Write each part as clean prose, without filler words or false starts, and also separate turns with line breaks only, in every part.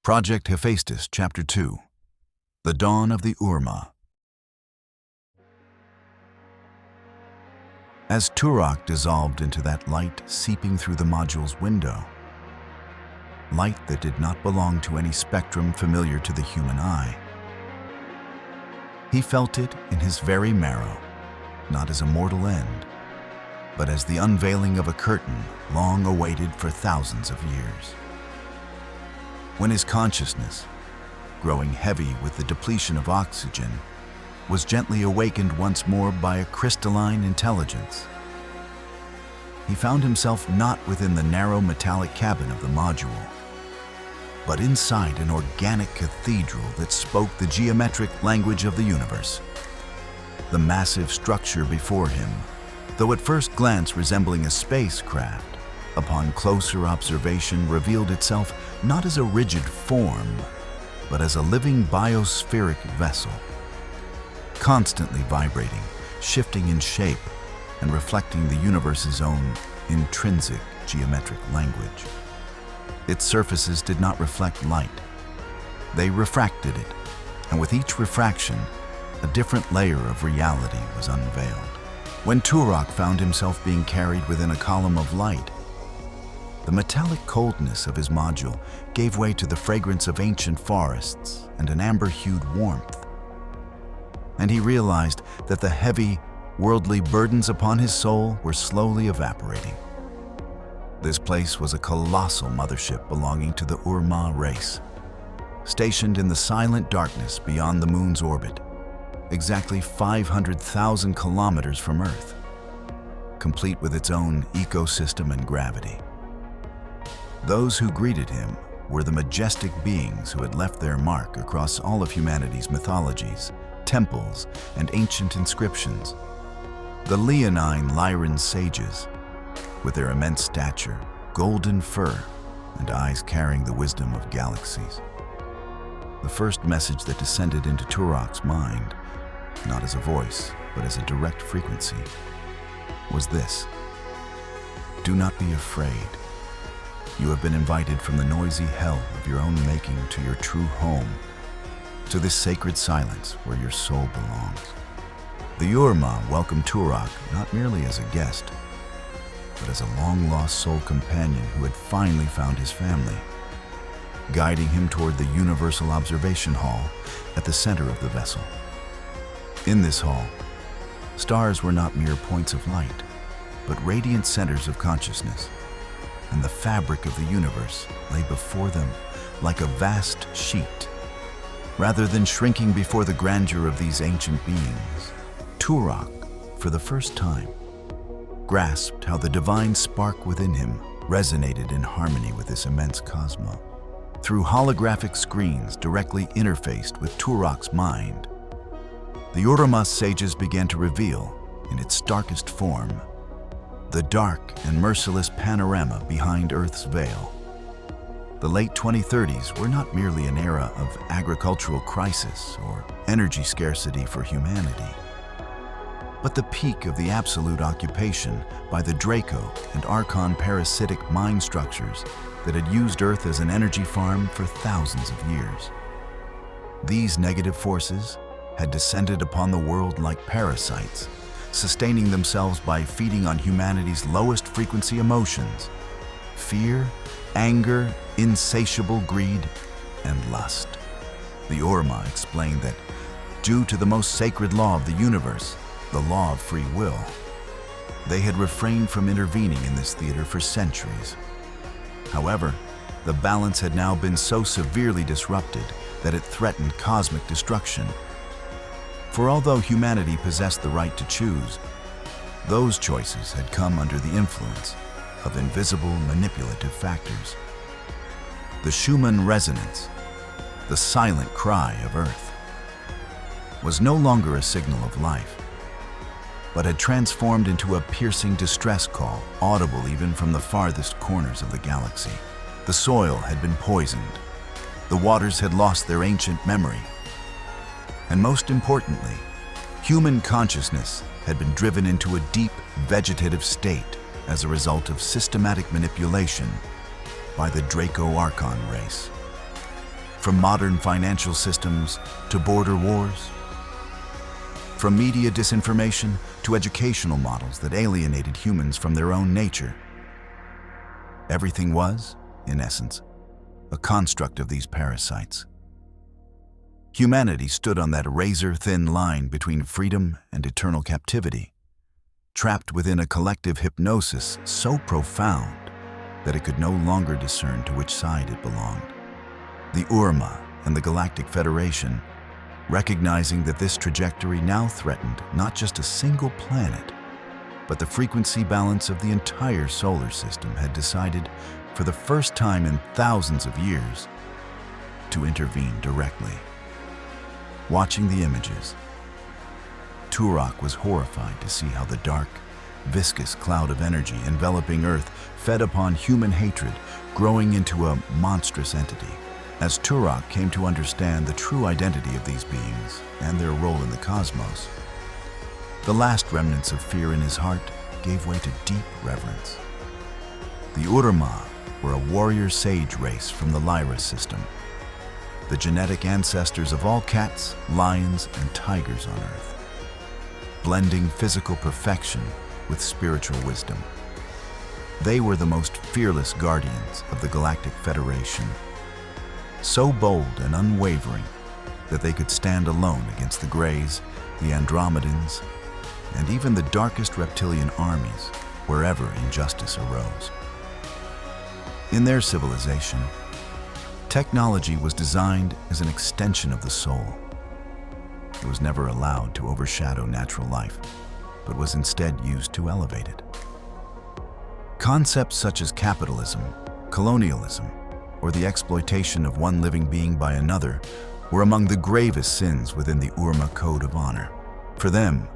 Project Hephaestus, Chapter 2. The Dawn of the Urmah. As Turok dissolved into that light seeping through the module's window, light that did not belong to any spectrum familiar to the human eye, he felt it in his very marrow, not as a mortal end, but as the unveiling of a curtain long awaited for thousands of years. When his consciousness, growing heavy with the depletion of oxygen, was gently awakened once more by a crystalline intelligence, he found himself not within the narrow metallic cabin of the module, but inside an organic cathedral that spoke the geometric language of the universe. The massive structure before him, though at first glance resembling a spacecraft, upon closer observation revealed itself not as a rigid form, but as a living biospheric vessel, constantly vibrating, shifting in shape, and reflecting the universe's own intrinsic geometric language. Its surfaces did not reflect light. They refracted it, and with each refraction, a different layer of reality was unveiled. When Turok found himself being carried within a column of light, the metallic coldness of his module gave way to the fragrance of ancient forests and an amber-hued warmth. And he realized that the heavy, worldly burdens upon his soul were slowly evaporating. This place was a colossal mothership belonging to the Urmah race, stationed in the silent darkness beyond the moon's orbit, exactly 500,000 kilometers from Earth, complete with its own ecosystem and gravity. Those who greeted him were the majestic beings who had left their mark across all of humanity's mythologies, temples, and ancient inscriptions. The leonine Lyran sages, with their immense stature, golden fur, and eyes carrying the wisdom of galaxies. The first message that descended into Turok's mind, not as a voice, but as a direct frequency, was this: do not be afraid. You have been invited from the noisy hell of your own making to your true home, to this sacred silence where your soul belongs. The Urmah welcomed Turok not merely as a guest, but as a long-lost soul companion who had finally found his family, guiding him toward the Universal Observation Hall at the center of the vessel. In this hall, stars were not mere points of light, but radiant centers of consciousness, and the fabric of the universe lay before them like a vast sheet. Rather than shrinking before the grandeur of these ancient beings, Turok, for the first time, grasped how the divine spark within him resonated in harmony with this immense cosmos. Through holographic screens directly interfaced with Turok's mind, the Urmah sages began to reveal, in its starkest form, the dark and merciless panorama behind Earth's veil. The late 2030s were not merely an era of agricultural crisis or energy scarcity for humanity, but the peak of the absolute occupation by the Draco and Archon parasitic mind structures that had used Earth as an energy farm for thousands of years. These negative forces had descended upon the world like parasites, sustaining themselves by feeding on humanity's lowest frequency emotions: fear, anger, insatiable greed, and lust. The Urmah explained that, due to the most sacred law of the universe, the law of free will, they had refrained from intervening in this theater for centuries. However, the balance had now been so severely disrupted that it threatened cosmic destruction. For although humanity possessed the right to choose, those choices had come under the influence of invisible manipulative factors. The Schumann resonance, the silent cry of Earth, was no longer a signal of life, but had transformed into a piercing distress call, audible even from the farthest corners of the galaxy. The soil had been poisoned, the waters had lost their ancient memory, and most importantly, human consciousness had been driven into a deep vegetative state as a result of systematic manipulation by the Draco Archon race. From modern financial systems to border wars, from media disinformation to educational models that alienated humans from their own nature. Everything was, in essence, a construct of these parasites. Humanity stood on that razor-thin line between freedom and eternal captivity, trapped within a collective hypnosis so profound that it could no longer discern to which side it belonged. The Urmah and the Galactic Federation, recognizing that this trajectory now threatened not just a single planet, but the frequency balance of the entire solar system, had decided, for the first time in thousands of years, to intervene directly. Watching the images, Turok was horrified to see how the dark, viscous cloud of energy enveloping Earth fed upon human hatred, growing into a monstrous entity. As Turok came to understand the true identity of these beings and their role in the cosmos, the last remnants of fear in his heart gave way to deep reverence. The Urmah were a warrior sage race from the Lyra system, the genetic ancestors of all cats, lions, and tigers on Earth, blending physical perfection with spiritual wisdom. They were the most fearless guardians of the Galactic Federation, so bold and unwavering that they could stand alone against the Greys, the Andromedans, and even the darkest reptilian armies wherever injustice arose. In their civilization, technology was designed as an extension of the soul. It was never allowed to overshadow natural life, but was instead used to elevate it. Concepts such as capitalism, colonialism, or the exploitation of one living being by another were among the gravest sins within the Urmah Code of Honor. For them,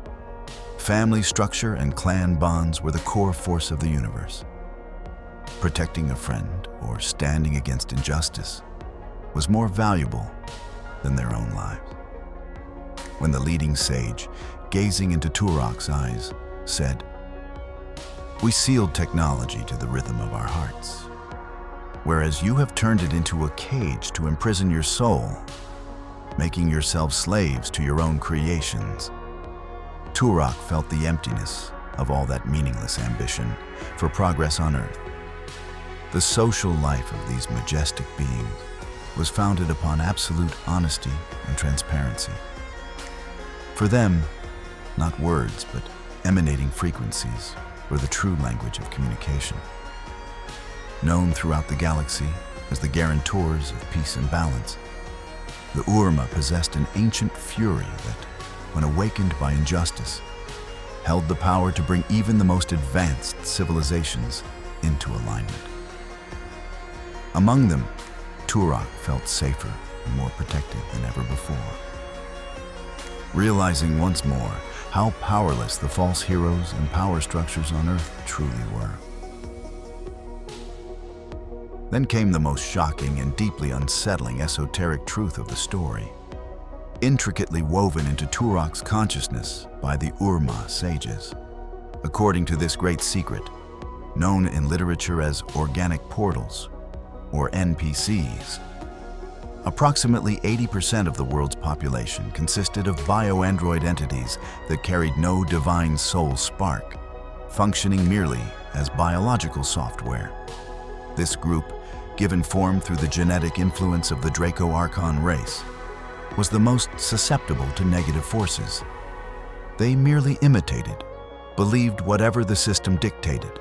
family structure and clan bonds were the core force of the universe. Protecting a friend or standing against injustice was more valuable than their own lives. When the leading sage, gazing into Turok's eyes, said, "We sealed technology to the rhythm of our hearts, whereas you have turned it into a cage to imprison your soul, making yourselves slaves to your own creations." Turok felt the emptiness of all that meaningless ambition for progress on Earth. The social life of these majestic beings was founded upon absolute honesty and transparency. For them, not words, but emanating frequencies were the true language of communication. Known throughout the galaxy as the guarantors of peace and balance, the Urmah possessed an ancient fury that, when awakened by injustice, held the power to bring even the most advanced civilizations into alignment. Among them, Turok felt safer and more protected than ever before. Realizing once more how powerless the false heroes and power structures on Earth truly were. Then came the most shocking and deeply unsettling esoteric truth of the story, intricately woven into Turok's consciousness by the Urmah sages. According to this great secret, known in literature as organic portals, or NPCs, approximately 80% of the world's population consisted of bioandroid entities that carried no divine soul spark, functioning merely as biological software. This group, given form through the genetic influence of the Draco Archon race, was the most susceptible to negative forces. They merely imitated, believed whatever the system dictated,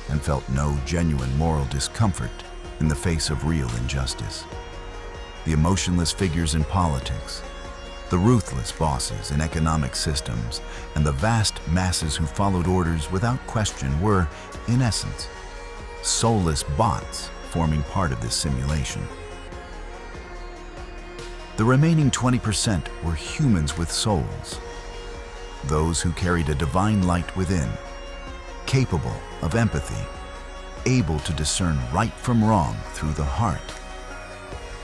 and felt no genuine moral discomfort in the face of real injustice. The emotionless figures in politics, the ruthless bosses in economic systems, and the vast masses who followed orders without question were, in essence, soulless bots forming part of this simulation. The remaining 20% were humans with souls, those who carried a divine light within, capable of empathy, able to discern right from wrong through the heart,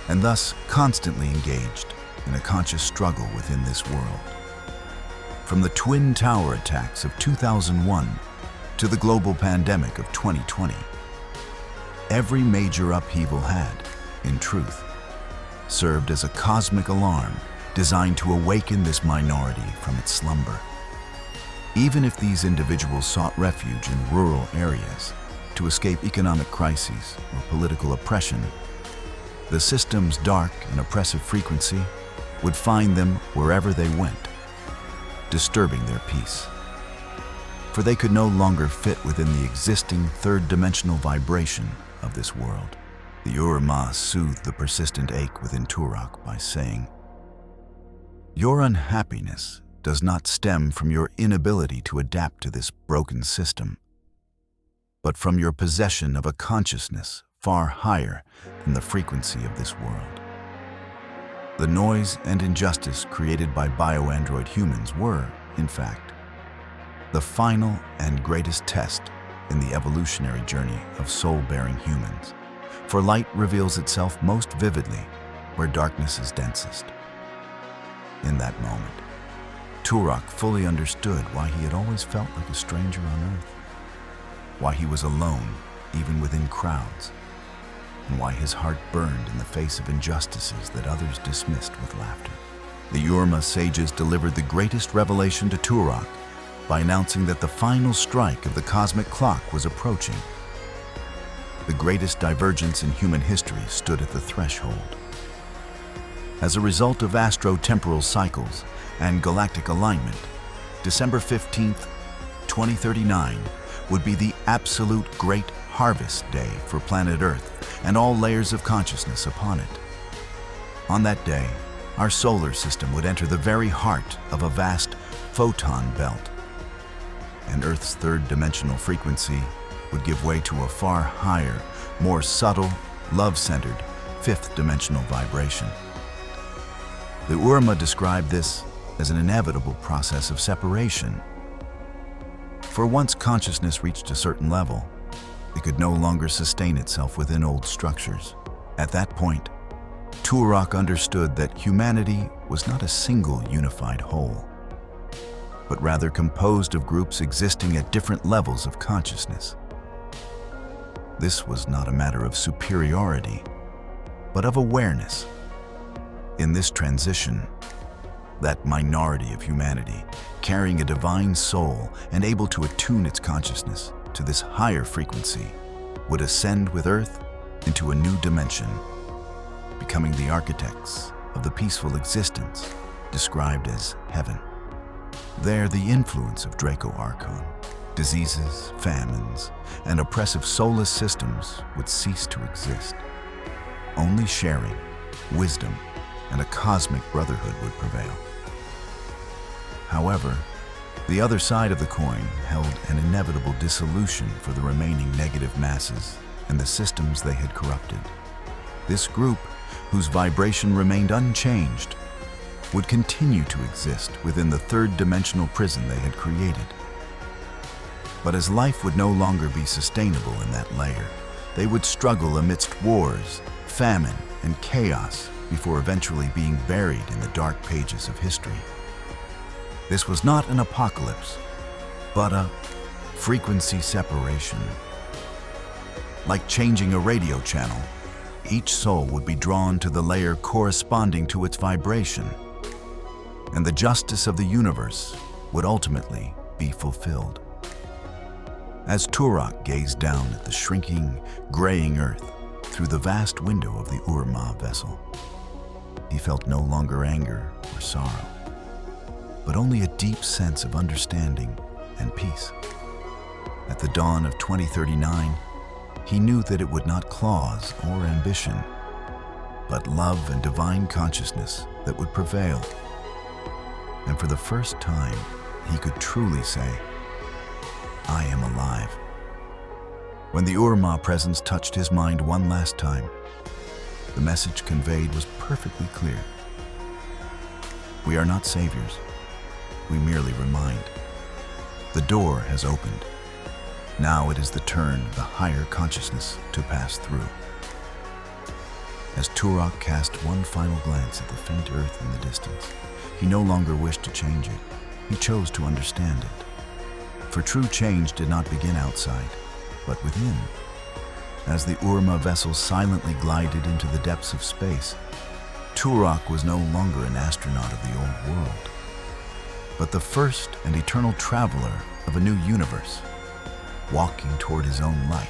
and thus constantly engaged in a conscious struggle within this world. From the Twin Tower attacks of 2001 to the global pandemic of 2020, every major upheaval had, in truth, served as a cosmic alarm designed to awaken this minority from its slumber. Even if these individuals sought refuge in rural areas to escape economic crises or political oppression, the system's dark and oppressive frequency would find them wherever they went, disturbing their peace. For they could no longer fit within the existing third-dimensional vibration of this world. The Urmah soothed the persistent ache within Turok by saying, "Your unhappiness does not stem from your inability to adapt to this broken system, but from your possession of a consciousness far higher than the frequency of this world." The noise and injustice created by bioandroid humans were, in fact, the final and greatest test in the evolutionary journey of soul-bearing humans, for light reveals itself most vividly where darkness is densest. In that moment, Turok fully understood why he had always felt like a stranger on Earth, why he was alone even within crowds, and why his heart burned in the face of injustices that others dismissed with laughter. The Urmah sages delivered the greatest revelation to Turok by announcing that the final strike of the cosmic clock was approaching. The greatest divergence in human history stood at the threshold. As a result of astro-temporal cycles and galactic alignment, December 15th, 2039 would be the absolute great harvest day for planet Earth and all layers of consciousness upon it. On that day, our solar system would enter the very heart of a vast photon belt, and Earth's third-dimensional frequency would give way to a far higher, more subtle, love-centered, fifth-dimensional vibration. The Urmah described this as an inevitable process of separation. For once consciousness reached a certain level, it could no longer sustain itself within old structures. At that point, Turok understood that humanity was not a single unified whole, but rather composed of groups existing at different levels of consciousness. This was not a matter of superiority, but of awareness. In this transition, that minority of humanity, carrying a divine soul and able to attune its consciousness to this higher frequency, would ascend with Earth into a new dimension, becoming the architects of the peaceful existence described as heaven. There, the influence of Draco Archon, diseases, famines, and oppressive soulless systems would cease to exist. Only sharing, wisdom, and a cosmic brotherhood would prevail. However, the other side of the coin held an inevitable dissolution for the remaining negative masses and the systems they had corrupted. This group, whose vibration remained unchanged, would continue to exist within the third-dimensional prison they had created. But as life would no longer be sustainable in that layer, they would struggle amidst wars, famine, and chaos before eventually being buried in the dark pages of history. This was not an apocalypse, but a frequency separation. Like changing a radio channel, each soul would be drawn to the layer corresponding to its vibration, and the justice of the universe would ultimately be fulfilled. As Turok gazed down at the shrinking, graying Earth through the vast window of the Urmah vessel, he felt no longer anger or sorrow, but only a deep sense of understanding and peace. At the dawn of 2039, he knew that it would not claws or ambition, but love and divine consciousness that would prevail. And for the first time, he could truly say, "I am alive." When the Urmah presence touched his mind one last time, the message conveyed was perfectly clear. We are not saviors. We merely remind. The door has opened. Now it is the turn of the higher consciousness to pass through. As Turok cast one final glance at the faint Earth in the distance, he no longer wished to change it. He chose to understand it. For true change did not begin outside, but within. As the Urmah vessel silently glided into the depths of space, Turok was no longer an astronaut of the old world, but the first and eternal traveler of a new universe, walking toward his own light.